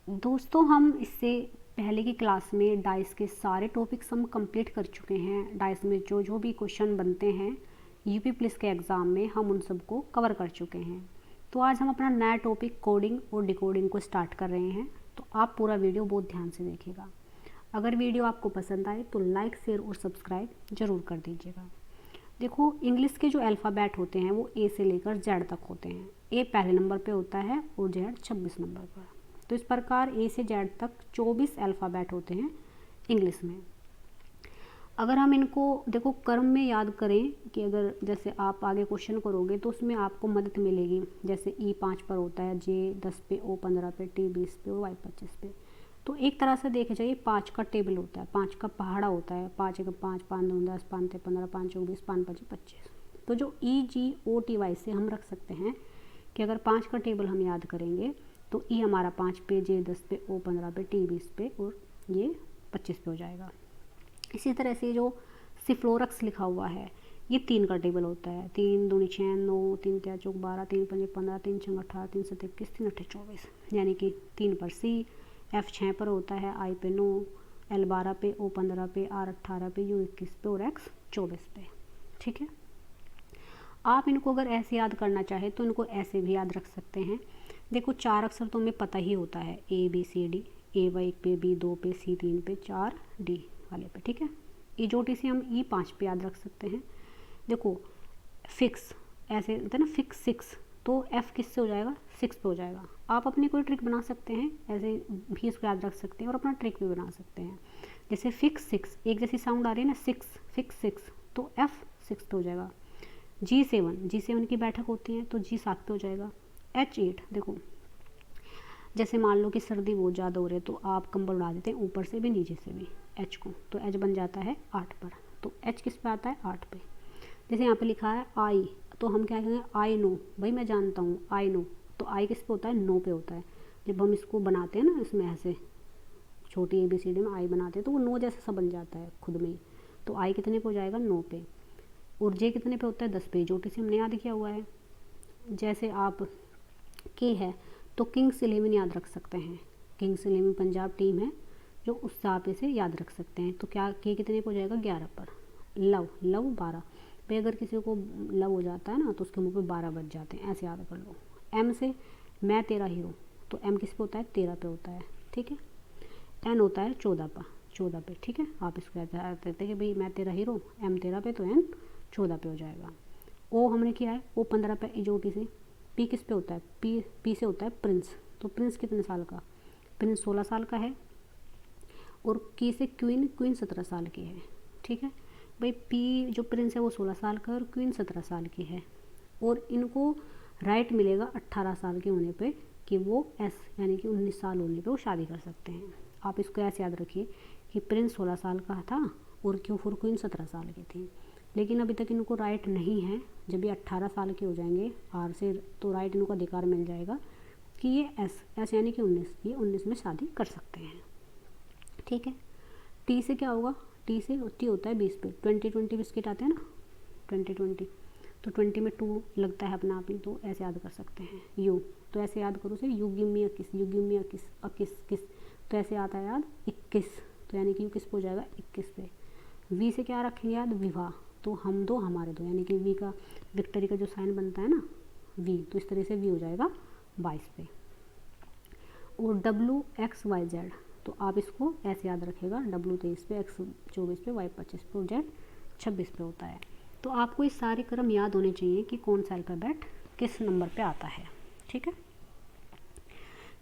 दोस्तों, हम इससे पहले की क्लास में डाइस के सारे टॉपिक्स हम कंप्लीट कर चुके हैं। डाइस में जो जो भी क्वेश्चन बनते हैं यूपी पुलिस के एग्ज़ाम में, हम उन सबको कवर कर चुके हैं। तो आज हम अपना नया टॉपिक कोडिंग और डिकोडिंग को स्टार्ट कर रहे हैं। तो आप पूरा वीडियो बहुत ध्यान से देखिएगा। अगर वीडियो आपको पसंद आए तो लाइक, शेयर और सब्सक्राइब ज़रूर कर दीजिएगा। देखो, इंग्लिश के जो अल्फ़ाबेट होते हैं वो ए से लेकर जेड तक होते हैं। ए पहले नंबर पे होता है और जेड 26 नंबर पर। तो इस प्रकार ए से जेड तक 24 अल्फ़ाबेट होते हैं इंग्लिश में। अगर हम इनको देखो क्रम में याद करें कि अगर जैसे आप आगे क्वेश्चन करोगे तो उसमें आपको मदद मिलेगी। जैसे ई 5 पर होता है, जे 10 पे, ओ 15 पे, टी 20 पे और वाई 25 पे। तो एक तरह से देखा जाए 5 का टेबल होता है, 5 का पहाड़ा होता है। 5 एक 5, 5 2 10, 5 3 15, 5 4 20, 5 5 25। तो जो ई जी ओ टी वाई से हम रख सकते हैं कि अगर 5 का टेबल हम याद करेंगे तो ई हमारा 5 पे, जे 10 पे, ओ 15 पे, टी 20 पे और ये 25 पे हो जाएगा। इसी तरह से जो सिफ्लोरक्स लिखा हुआ है ये 3 का टेबल होता है। 3 दूनी 6, 9, 3 3 4 12, 3 5 15, 3 6 18, 3 7 21, 3 8 24, यानी कि 3 पर सी, एफ 6 पर होता है, आई पे 9, एल 12 पे, ओ 15 पे, आर 18 पे, यू 21 पे और एक्स 24 पे। ठीक है, आप इनको अगर ऐसे याद करना चाहे तो इनको ऐसे भी याद रख सकते हैं। देखो 4 अक्षर तो हमें पता ही होता है, ए बी सी डी। ए 1 पे, बी 2 पे, सी 3 पे, 4 डी वाले पे। ठीक है, ई जोटी से हम ई 5 पे याद रख सकते हैं। देखो फिक्स ऐसे होता है ना, फिक्स 6, तो एफ किससे हो जाएगा, 6 पे हो जाएगा। आप अपनी कोई ट्रिक बना सकते हैं, ऐसे भी इसको याद रख सकते हैं और अपना ट्रिक भी बना सकते हैं। जैसे फिक्स 6, एक जैसी साउंड आ रही है ना, 6 फिक्स 6, तो एफ 6 पे हो जाएगा। G7 की बैठक होती है तो G 7 पे हो जाएगा। H8, देखो जैसे मान लो कि सर्दी बहुत ज़्यादा हो रही है तो आप कंबल उड़ा देते हैं ऊपर से भी नीचे से भी H को, तो H बन जाता है 8 पर। तो H किस पे आता है, 8 पे। जैसे यहाँ पे लिखा है I, तो हम क्या कहेंगे, आई नो, भाई मैं जानता हूँ, आई नो। तो आई किस पे होता है, नो पे होता है। जब हम इसको बनाते हैं ना, इसमें ऐसे छोटी ABCD में आई बनाते हैं तो वो नो जैसा सा बन जाता है खुद में ही। तो आई कितने पे हो जाएगा, 9 पे। और जे कितने पे होता है, 10 पे। जोटी से हमने याद किया हुआ है। जैसे आप के है तो किंग्स 11 याद रख सकते हैं। किंग्स 11 पंजाब टीम है जो उस हिसाब से याद रख सकते हैं। तो क्या के कितने पे हो जाएगा, 11 पर। लव 12 पे, अगर किसी को लव हो जाता है ना तो उसके मुंह पे 12 बज जाते हैं, ऐसे याद कर लो। एम से मैं तेरा हीरो, तो एम किस पे होता है, 13 पे होता है। ठीक है, एन होता है 14 पे। ठीक है, आप इसको याद करते हैं कि भाई मैं तेरा हीरो, एम 13 पे तो एन 14 पे हो जाएगा। ओ हमने किया है, ओ 15 पे इजोटी से। पी किस पे होता है, पी से होता है प्रिंस, तो प्रिंस कितने साल का, प्रिंस 16 साल का है। और की से क्वीन 17 साल की है। ठीक है भाई, पी जो प्रिंस है वो 16 साल का है और क्वीन 17 साल की है। और इनको राइट मिलेगा 18 साल के होने पे कि वो एस यानी कि 19 साल होने पे वो शादी कर सकते हैं। आप इसको ऐसे याद रखिए कि प्रिंस 16 साल का था और क्यों फिर क्वीन 17 साल की थी। लेकिन अभी तक इनको राइट नहीं है। जब ये 18 साल के हो जाएंगे आर से, तो राइट इनको अधिकार मिल जाएगा कि ये एस यानी कि 19, ये 19 में शादी कर सकते हैं। ठीक है, टी से क्या होगा, टी से टी होता है 20 पे। 20 बिस्किट आते हैं ना, 20, तो 20 में 2 लगता है अपना आप ही, तो ऐसे याद कर सकते हैं। यू, तो ऐसे याद करो से, यू गिव मी अ किस, यू गिव मी अ किस किस, तो ऐसे आता है याद 21, तो यानी कि यू किस पे हो जाएगा, 21 पे। वी से क्या रखेंगे याद, विवाह, तो हम दो हमारे दो, यानी कि वी का विक्ट्री का जो साइन बनता है ना वी, तो इस तरह से वी हो जाएगा 22 पे। और WXYZ, तो आप इसको ऐसे याद रखेगा, W 23 पे, X 24 पे, Y 25 पे और Z 26 पे होता है। तो आपको ये सारे क्रम याद होने चाहिए कि कौन सा अल्फ़ाबेट किस नंबर पे आता है। ठीक है,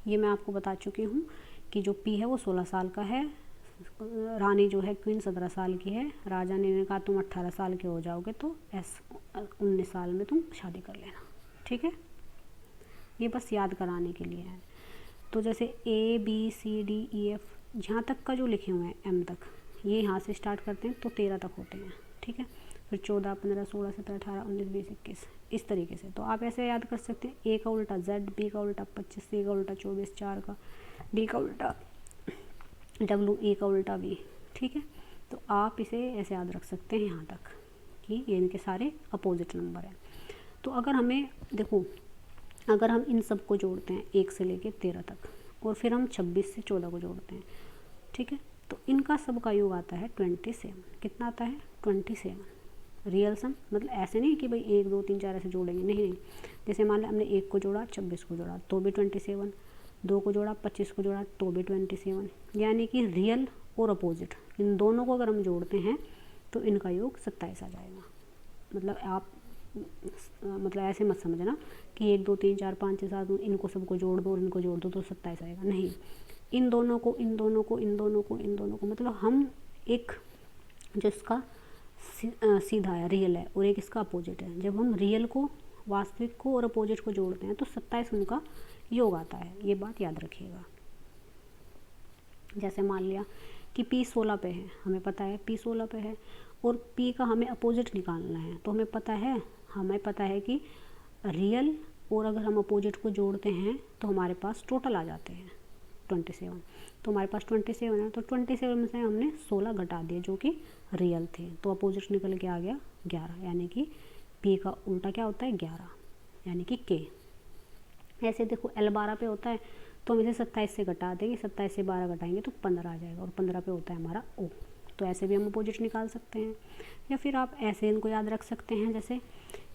ये मैं आपको बता चुकी हूँ कि जो P है वो 16 साल का है, रानी जो है क्वीन 17 साल की है, राजा ने कहा तुम 18 साल के हो जाओगे तो एस 19 साल में तुम शादी कर लेना। ठीक है, ये बस याद कराने के लिए है। तो जैसे ABCDEF जहाँ तक का जो लिखे हुए हैं M तक, ये यहाँ से स्टार्ट करते हैं तो 13 तक होते हैं। ठीक है, फिर 14, 15, 16, 17, 18, 19, 20, 21, इस तरीके से। तो आप ऐसे याद कर सकते हैं, A का उल्टा Z, B का उल्टा 25, C का उल्टा 24, 4 का, D का उल्टा W, E का उल्टा V। ठीक है, तो आप इसे ऐसे याद रख सकते हैं यहाँ तक कि ये इनके सारे अपोजिट नंबर हैं। तो अगर हमें देखो, अगर हम इन सब को जोड़ते हैं 1 से लेके 13 तक और फिर हम 26 से 14 को जोड़ते हैं, ठीक है। तो इनका सब का योग आता है 27। कितना आता है? 27। रियल सम मतलब ऐसे नहीं कि भाई 1 2 3 4 ऐसे जोड़ेंगे, नहीं। जैसे मान लिया हमने 1 को जोड़ा 26 को जोड़ा तो भी 27, 2 को जोड़ा 25 को जोड़ा तो भी 27, यानी कि रियल और अपोजिट इन दोनों को अगर हम जोड़ते हैं तो इनका योग 27 आ जाएगा। मतलब आप मतलब ऐसे मत समझना कि 1 2 3 4 5 6 7 इनको सबको जोड़ दो और इनको जोड़ दो तो 27 आएगा, नहीं। इन दोनों को इन दोनों को इन दोनों को इन दोनों को मतलब हम एक जो इसका सीधा है रियल है और एक इसका अपोजिट है, जब हम रियल को वास्तविक को और अपोजिट को जोड़ते हैं तो 27 उनका योग आता है, ये बात याद रखिएगा। जैसे मान लिया कि P 16 पे है, हमें पता है P 16 पे है और P का हमें अपोजिट निकालना है, तो हमें पता है कि रियल और अगर हम अपोजिट को जोड़ते हैं तो हमारे पास टोटल आ जाते हैं 27। तो हमारे पास 27 है, तो 27 में से हमने 16 घटा दिए जो कि रियल थे, तो अपोजिट निकल के आ गया 11, यानी कि P का उल्टा क्या होता है 11, यानी कि K। ऐसे देखो L 12 पे होता है तो हम इसे 27 से घटा देंगे, 27 से 12 घटाएंगे तो 15 आ जाएगा और 15 पे होता है हमारा O। तो ऐसे भी हम अपोजिट निकाल सकते हैं, या फिर आप ऐसे इनको याद रख सकते हैं। जैसे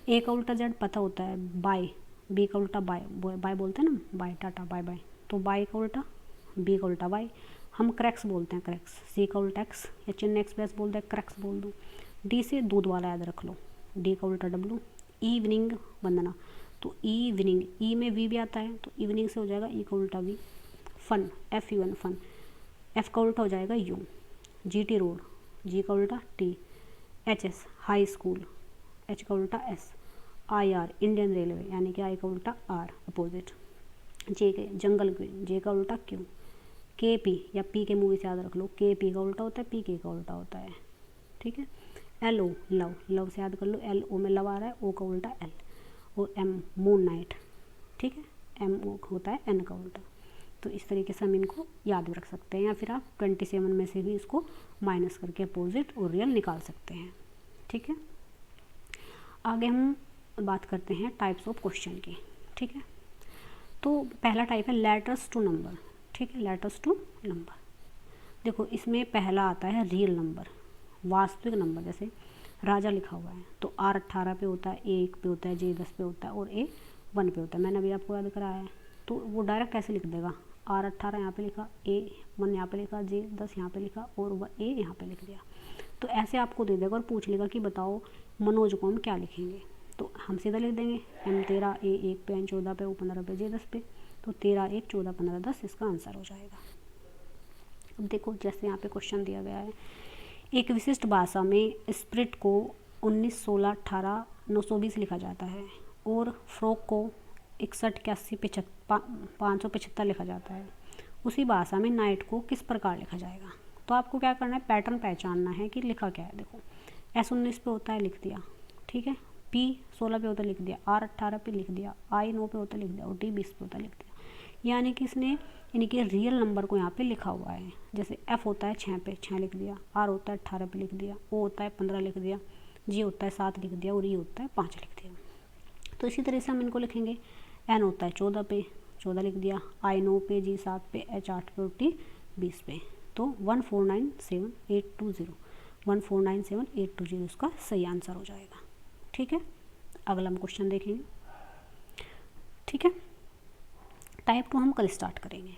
A का उल्टा Z पता होता है बाय, B का उल्टा बाय बोलते हैं ना, बाय टाटा बाय बाय, तो बाय का उल्टा B का उल्टा वाई, हम क्रैक्स बोलते हैं क्रैक्स, C का उल्टा एक्स या चेन्नई एक्सप्रेस बोलते हैं क्रैक्स बोल दो। D से दूध वाला याद रख लो, D का उल्टा W, इवनिंग वंदना, तो इवनिंग, ई में वी भी आता है तो इवनिंग से हो जाएगा ई का उल्टा V. Fun FUN fun, F का उल्टा हो जाएगा U, GT रोड, G का उल्टा T, HS high school, H का उल्टा S, IR इंडियन रेलवे, यानी कि I का उल्टा R अपोजिट, J के जंगल क्वीन, J का उल्टा Q, KP या P के मूवी से याद रख लो, KP का उल्टा होता है PK का उल्टा होता है, ठीक है। LO लव, लव से याद कर लो, LO में लव आ रहा है, O का उल्टा L, और M मून नाइट, ठीक है, MO होता है N का उल्टा। तो इस तरीके से हम इनको याद भी रख सकते हैं, या फिर आप 27 में से भी इसको माइनस करके अपोजिट और रियल निकाल सकते हैं, ठीक है। आगे हम बात करते हैं टाइप्स ऑफ क्वेश्चन की, ठीक है। तो पहला टाइप है लेटर्स टू नंबर, ठीक है, लेटर्स टू नंबर। देखो इसमें पहला आता है रियल नंबर, वास्तविक नंबर। जैसे राजा लिखा हुआ है तो R 18 पे होता है, A 1 पे होता है, J 10 पे होता है और A 1 पे होता है, मैंने अभी आपको याद कराया है। तो वो डायरेक्ट ऐसे लिख देगा, R 18 यहाँ पे लिखा, A 1 यहाँ पे लिखा, J 10 यहाँ पे लिखा और वह A यहाँ पे लिख दिया। तो ऐसे आपको दे देगा और पूछ लेगा कि बताओ मनोज को हम क्या लिखेंगे, तो हम सीधा लिख देंगे M 13, A 1 पे, N 14 पे, O 15 पे, J 10 पे, तो 13 1 14 15 10 इसका आंसर हो जाएगा। अब देखो जैसे यहाँ पे क्वेश्चन दिया गया है, एक विशिष्ट भाषा में स्प्रिट को 19 16 18 920 लिखा जाता है और फ्रॉक को 61 81 575 लिखा जाता है। उसी भाषा में नाइट को किस प्रकार लिखा जाएगा? तो आपको क्या करना है, पैटर्न पहचानना है कि लिखा क्या है। देखो S 19 पे होता है लिख दिया, ठीक है, P 16 पे होता है लिख दिया, R 18 पे लिख दिया, I 9 पे होता है लिख दिया और D 20 पे होता है लिख दिया। यानी कि इसने इनके रियल नंबर को यहाँ पे लिखा हुआ है। जैसे F होता है 6 पे 6 लिख दिया, R होता है 18 पे लिख दिया, O होता है 15 लिख दिया, G होता है 7 लिख दिया और E होता है 5 लिख दिया। तो इसी तरह से हम इनको लिखेंगे, N होता है 14 पे 14 लिख दिया, I 9 पे, G 7 पे, H 8 पे और T 20 पे। तो 1497820 1497820 इसका सही आंसर हो जाएगा, ठीक है। अगला हम क्वेश्चन देखेंगे, ठीक है। टाइप 2 हम कल स्टार्ट करेंगे,